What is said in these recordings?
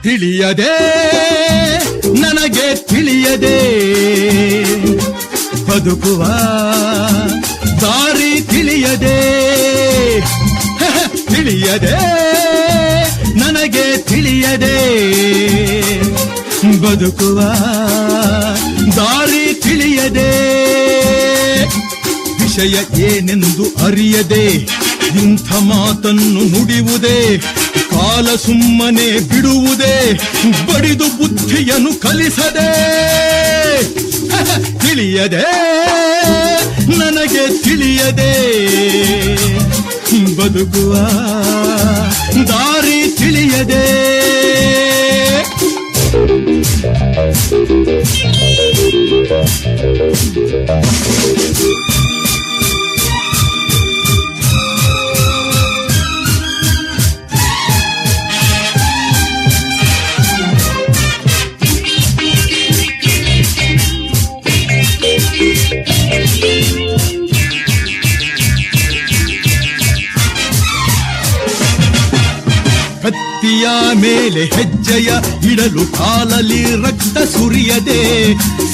ತಿಳಿಯದೆ ನನಗೆ ತಿಳಿಯದೆ ಬದುಕುವ ದಾರಿ ತಿಳಿಯದೆ ತಿಳಿಯದೆ ನನಗೆ ತಿಳಿಯದೆ ಬದುಕುವ ದಾರಿ ತಿಳಿಯದೆ ವಿಷಯ ಏನೆಂದು ಅರಿಯದೆ ಇಂಥ ಮಾತನ್ನು ನುಡಿಯುವುದೇ ಕಾಲ ಸುಮ್ಮನೆ ಬಿಡುವುದೇ ಬಡಿದು ಬುದ್ಧಿಯನ್ನು ಕಲಿಸದೆ ತಿಳಿಯದೆ ನನಗೆ ತಿಳಿಯದೆ ಬದುಕುವ ದಾರಿ ತಿಳಿಯದೆ ಕತ್ತಿಯ ಮೇಲೆ ಹೆಜ್ಜೆಯ ಇಡಲು ಕಾಲಲ್ಲಿ ರಕ್ತ ಸುರಿಯದೆ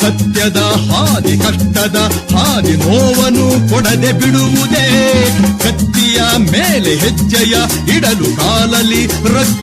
ಸತ್ಯದ ಹಾದಿ ಕಷ್ಟದ ಹಾದಿ ನೋವನ್ನು ಕೊಡದೆ ಬಿಡುವುದೇ ಕತ್ತಿಯ ಮೇಲೆ ಹೆಜ್ಜೆಯ ಇಡಲು ಕಾಲಲ್ಲಿ ರಕ್ತ